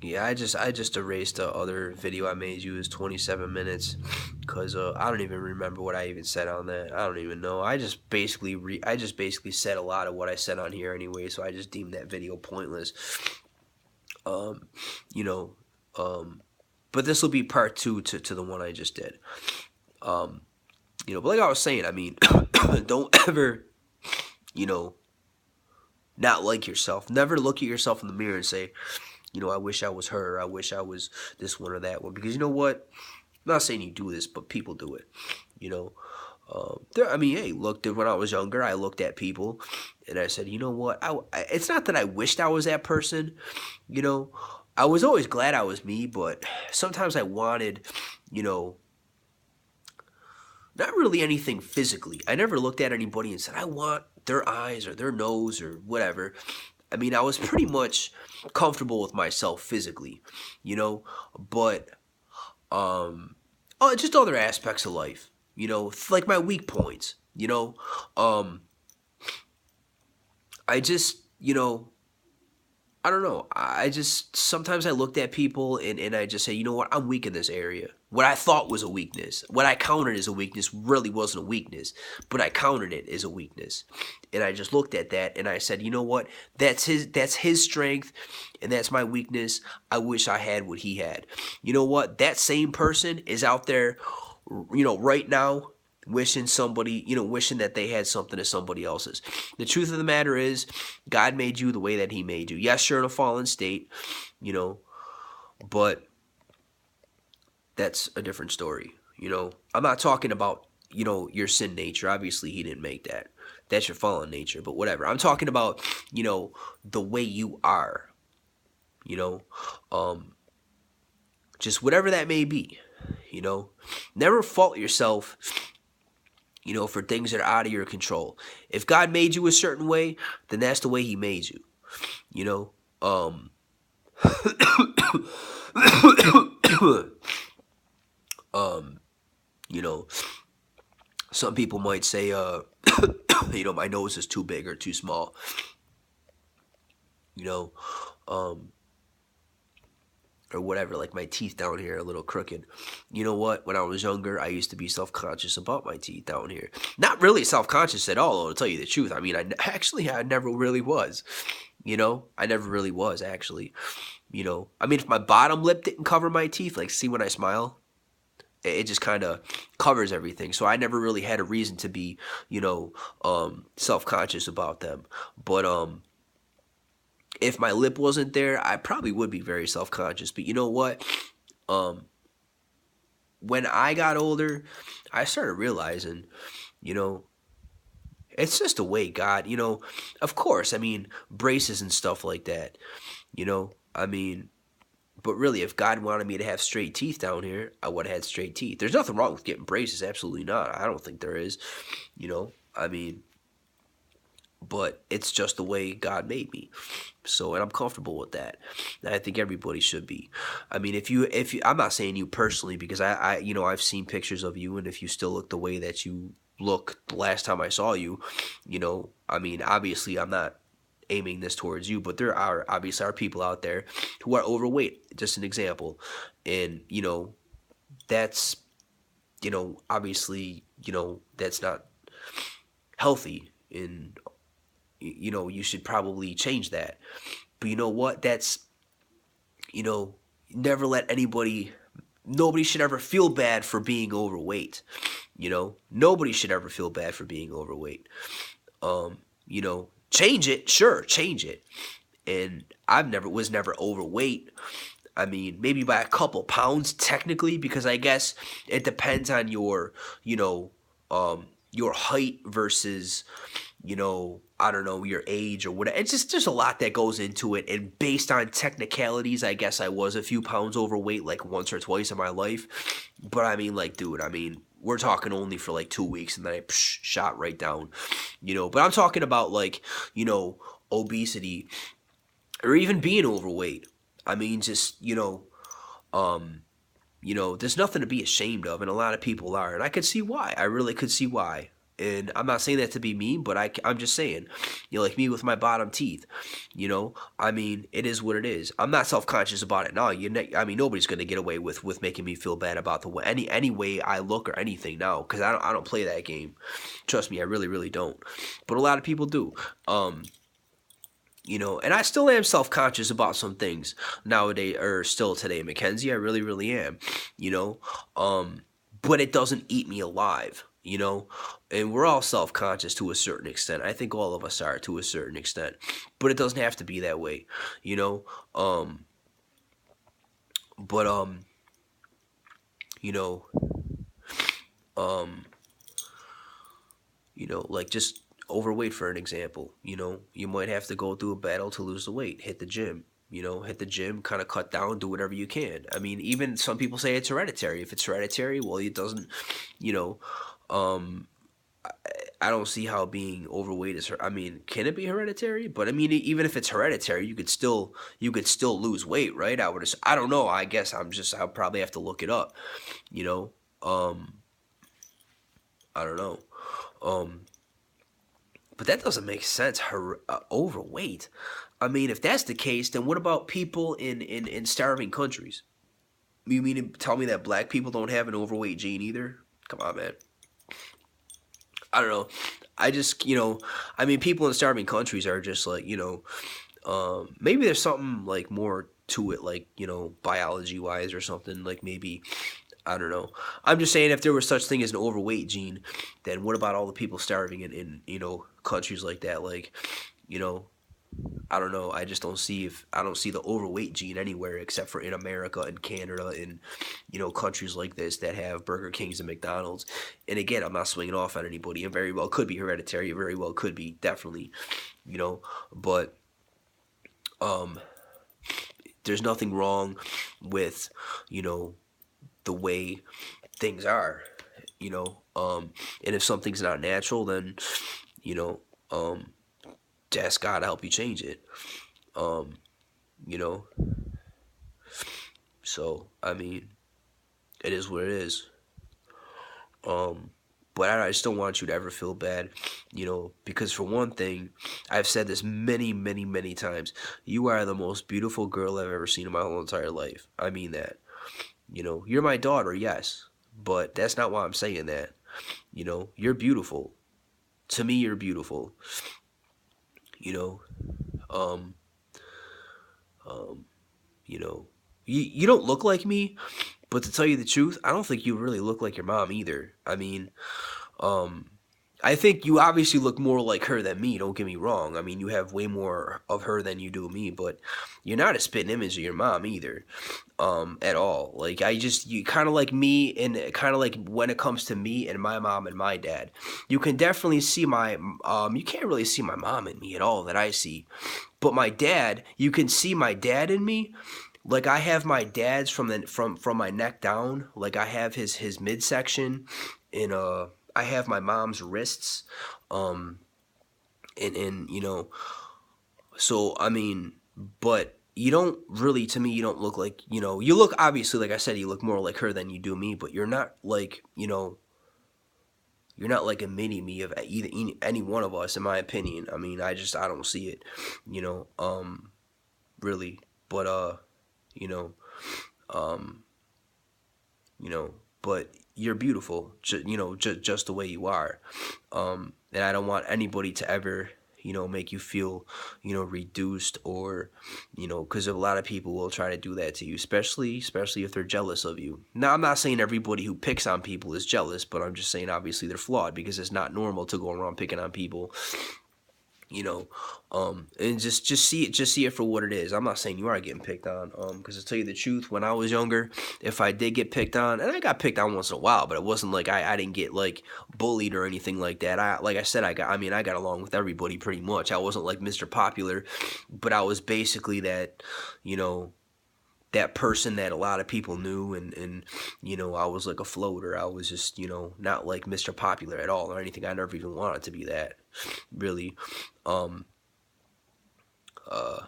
Yeah, I just erased the other video I made you. It was 27 minutes, cause I don't even remember what I even said on that. I don't even know. I just basically said a lot of what I said on here anyway. So I just deemed that video pointless. Um, you know, um, but this will be part two to the one I just did. Um, but like I was saying, I mean, don't ever, you know, not like yourself. Never look at yourself in the mirror and say, I wish I was her. I wish I was this one or that one. Because you know what? I'm not saying you do this, but people do it. You know, I mean, hey, look, when I was younger, I looked at people and I said, you know what? It's not that I wished I was that person. You know, I was always glad I was me, but sometimes I wanted, you know, not really anything physically. I never looked at anybody and said, I want their eyes or their nose or whatever. I mean, I was pretty much comfortable with myself physically, but just other aspects of life, like my weak points, um, I just, I don't know. I just sometimes I looked at people and I just say, you know what, I'm weak in this area. What I thought was a weakness, what I counted as a weakness, really wasn't a weakness, but I counted it as a weakness. And I just looked at that and I said, you know what, that's his strength and that's my weakness. I wish I had what he had. You know what? That same person is out there, right now wishing that they had something that somebody else's. The truth of the matter is, God made you the way that He made you. Yes, you're in a fallen state, you know, but that's a different story. I'm not talking about, your sin nature. Obviously, He didn't make that. That's your fallen nature, but whatever. I'm talking about, the way you are, you know, um, just whatever that may be, Never fault yourself, for things that are out of your control. If God made you a certain way, then that's the way He made you. You know, um, um, you know, some people might say, my nose is too big or too small. You know, um, or whatever, like my teeth down here are a little crooked. You know what? When I was younger, I used to be self-conscious about my teeth down here. Not really self-conscious at all, to tell you the truth. I mean, I never really was. I never really was, actually. I mean, if my bottom lip didn't cover my teeth, like, see when I smile, it just kind of covers everything. So I never really had a reason to be, self-conscious about them. But if my lip wasn't there, I probably would be very self-conscious. But you know what? Um, when I got older, I started realizing, you know, it's just a way God, of course, I mean, braces and stuff like that, I mean, but really, if God wanted me to have straight teeth down here, I would have had straight teeth. There's nothing wrong with getting braces, absolutely not. I don't think there is, I mean, but it's just the way God made me. So, and I'm comfortable with that. And I think everybody should be. I mean, if you, I'm not saying you personally because I've seen pictures of you, and if you still look the way that you look the last time I saw you, I mean, obviously, I'm not aiming this towards you, but there are obviously are people out there who are overweight. Just an example, and that's obviously that's not healthy and you should probably change that. But you know what? That's, you know, never let nobody should ever feel bad for being overweight. Nobody should ever feel bad for being overweight. Change it, sure, change it. And was never overweight. I mean, maybe by a couple pounds technically, because I guess it depends on your height versus, I don't know, your age or whatever. It's just a lot that goes into it. And based on technicalities, I guess I was a few pounds overweight like once or twice in my life. But I mean, like, dude, I mean, we're talking only for like 2 weeks and then I shot right down, But I'm talking about like, obesity or even being overweight. I mean, just, um, there's nothing to be ashamed of. And a lot of people are. And I could see why. I really could see why. And I'm not saying that to be mean, but I'm just saying, like me with my bottom teeth, I mean, it is what it is. I'm not self conscious about it. No, I mean, nobody's gonna get away with making me feel bad about the way any way I look or anything now, because I don't play that game. Trust me, I really really don't. But a lot of people do. Um, and I still am self conscious about some things nowadays, or still today, Mackenzie. I really, really am, you know. But it doesn't eat me alive, And we're all self conscious to a certain extent. I think all of us are to a certain extent, but it doesn't have to be that way, you know. Um, but you know, um, like just overweight for an example. You might have to go through a battle to lose the weight. Hit the gym. Hit the gym, kind of cut down, do whatever you can. I mean, even some people say it's hereditary. If it's hereditary, well, it doesn't, you know, um, I don't see how being overweight is. I mean, can it be hereditary? But I mean, even if it's hereditary, you could still lose weight, right? I don't know. I guess I'll probably have to look it up. You know, um, I don't know. Um, But that doesn't make sense. Overweight. I mean, if that's the case, then what about people in starving countries? You mean to tell me that black people don't have an overweight gene either? Come on, man. I don't know. I just, I mean, people in starving countries are just like, maybe there's something like more to it, like, biology wise or something. Like maybe, I don't know. I'm just saying if there was such thing as an overweight gene, then what about all the people starving in countries like that? Like, you know, I don't know. I don't see the overweight gene anywhere except for in America and Canada and countries like this that have Burger Kings and McDonald's. And again, I'm not swinging off on anybody. It very well could be hereditary. It very well could be definitely, But um, there's nothing wrong with the way things are. And if something's not natural, then you know, um, ask God to help you change it. Um, you know, so I mean, it is what it is. Um, but I just don't want you to ever feel bad, because for one thing, I've said this many, many, many times. You are the most beautiful girl I've ever seen in my whole entire life. I mean that. You're my daughter, yes, but that's not why I'm saying that. You're beautiful. To me, you're beautiful. You know, um, um, you know, you don't look like me, but to tell you the truth, I don't think you really look like your mom either. I mean, um, I think you obviously look more like her than me. Don't get me wrong. I mean, you have way more of her than you do me, but you're not a spitting image of your mom either, at all. Like you kind of like me, and kind of like when it comes to me and my mom and my dad, you can definitely see you can't really see my mom in me at all that I see, but my dad, you can see my dad in me. Like I have my dad's from my neck down. Like I have his midsection, and I have my mom's wrists, um, and so I mean, but you don't really, to me, you don't look like, you look, obviously, like I said, you look more like her than you do me, but you're not like, you're not like a mini me of either any one of us, in my opinion. I mean, I don't see it, you know, really, but you know, um, you know, but you're beautiful, just the way you are. And I don't want anybody to ever, make you feel, reduced, or, because a lot of people will try to do that to you, especially if they're jealous of you. Now, I'm not saying everybody who picks on people is jealous, but I'm just saying obviously they're flawed, because it's not normal to go around picking on people, you know and just see it for what it is. I'm not saying you are getting picked on, because to tell you the truth, when I was younger, if I did get picked on, and I got picked on once in a while, but it wasn't like I didn't get like bullied or anything like that. Like I said, I got along with everybody pretty much. I wasn't like Mr. Popular, but I was basically that, you know that person that a lot of people knew, and I was like a floater. I was just, not like Mr. Popular at all or anything. I never even wanted to be that, really. um uh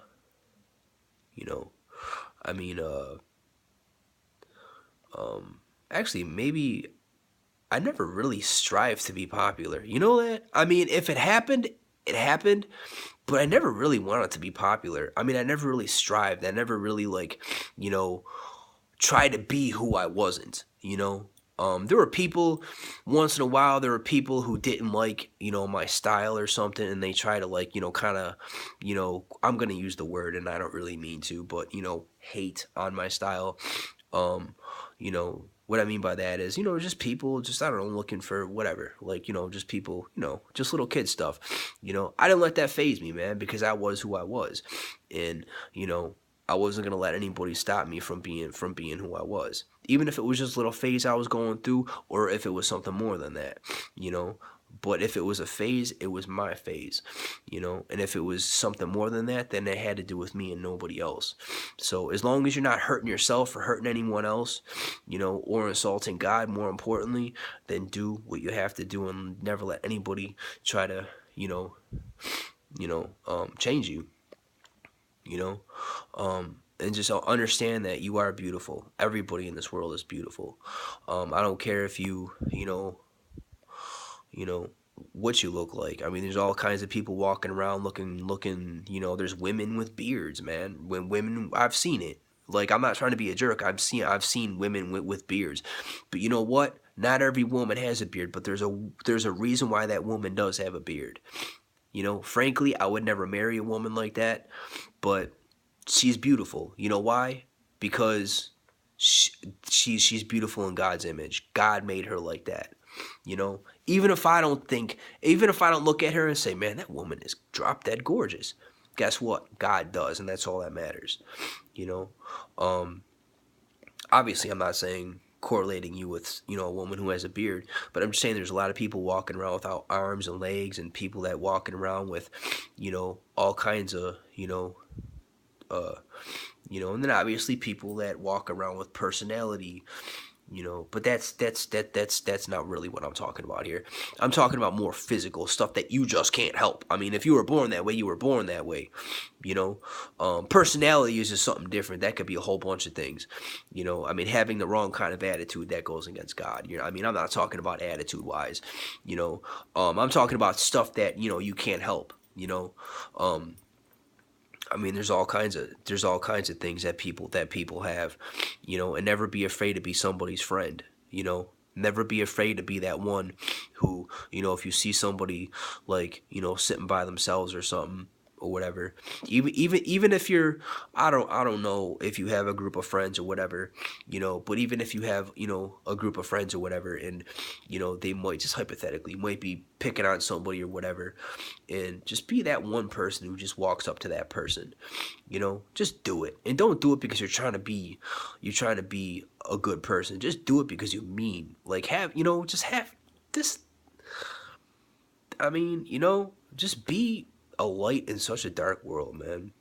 you know I mean, actually, maybe I never really strived to be popular. You know that? I mean, if it happened, it happened, but I never really wanted to be popular. I mean, I never really strived. I never really like, you know, try to be who I wasn't, you know? There were people once in a while. There were people who didn't like, my style or something, and they try to like, kind of, I'm gonna use the word, and I don't really mean to, but hate on my style. Um, what I mean by that is, just people, just I don't know, looking for whatever, like just people, just little kid stuff. I didn't let that phase me, man, because I was who I was, and I wasn't gonna let anybody stop me from being who I was, even if it was just a little phase I was going through, or if it was something more than that, you know. But if it was a phase, it was my phase, And if it was something more than that, then it had to do with me and nobody else. So as long as you're not hurting yourself or hurting anyone else, or insulting God, more importantly, then do what you have to do and never let anybody try to, change you. And just understand that you are beautiful. Everybody in this world is beautiful. I don't care if you know what you look like. I mean, there's all kinds of people walking around looking. There's women with beards, man. When women, I've seen it. Like, I'm not trying to be a jerk. I've seen women with beards, but you know what? Not every woman has a beard, but there's a reason why that woman does have a beard. Frankly, I would never marry a woman like that, but she's beautiful. You know why? Because she's beautiful in God's image. God made her like that. Even if I don't look at her and say, man, that woman is drop dead gorgeous. Guess what? God does, and that's all that matters. You know, um, Obviously, I'm not saying correlating you with a woman who has a beard, but I'm just saying there's a lot of people walking around without arms and legs, and people that walking around with all kinds of uh, and then obviously people that walk around with personality, but that's not really what I'm talking about here. I'm talking about more physical stuff that you just can't help. I mean, if you were born that way, you were born that way. you know Personality is just something different. That could be a whole bunch of things. I mean, having the wrong kind of attitude, that goes against God. I mean, I'm not talking about attitude wise. I'm talking about stuff that you can't help. um I mean, there's all kinds of things that people have, and never be afraid to be somebody's friend. Never be afraid to be that one who, if you see somebody like, sitting by themselves or something or whatever, even if you're, I don't know if you have a group of friends or whatever, but even if you have, a group of friends or whatever, and they might just hypothetically might be picking on somebody or whatever, and just be that one person who just walks up to that person. Just do it, and don't do it because you're trying to be a good person. Just do it because you mean, like, just have this. I mean, just be a light in such a dark world, man.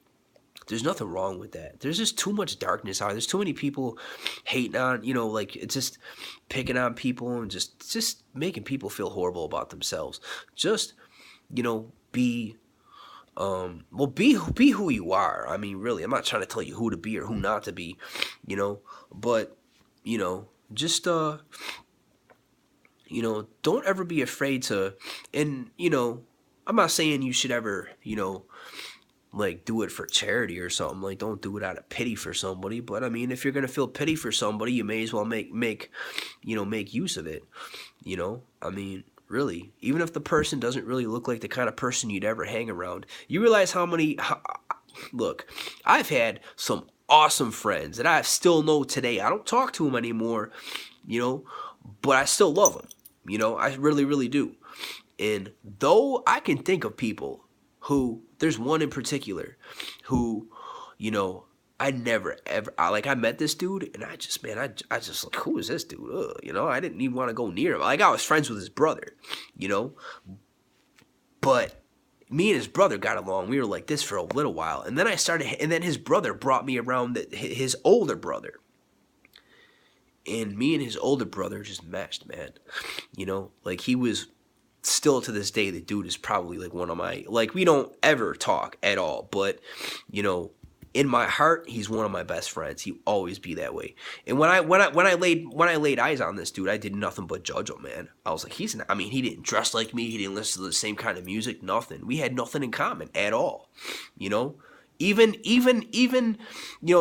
There's nothing wrong with that. There's just too much darkness out there. There's too many people hating on, like, it's just picking on people and just making people feel horrible about themselves. Just, be well, be who you are. I mean, really, I'm not trying to tell you who to be or who not to be, but just don't ever be afraid to, and I'm not saying you should ever, like, do it for charity or something. Like, don't do it out of pity for somebody. But I mean, if you're gonna feel pity for somebody, you may as well make use of it. I mean, really, even if the person doesn't really look like the kind of person you'd ever hang around, you realize look, I've had some awesome friends that I still know today. I don't talk to them anymore, but I still love them. I really, really do. And though I can think of people who, there's one in particular who, I never ever, I met this dude, and I just, man, I just like, who is this dude? Ugh, I didn't even want to go near him. Like, I was friends with his brother, but me and his brother got along. We were like this for a little while, and then his brother brought me around his older brother, and me and his older brother just meshed, man. Like, he was, still to this day, the dude is probably like one of my, like, we don't ever talk at all, but in my heart, he's one of my best friends. He'll always be that way. And when I laid eyes on this dude, I did nothing but judge him, man. I was like, he's not, I mean, he didn't dress like me. He didn't listen to the same kind of music. Nothing. We had nothing in common at all. You know, even you know,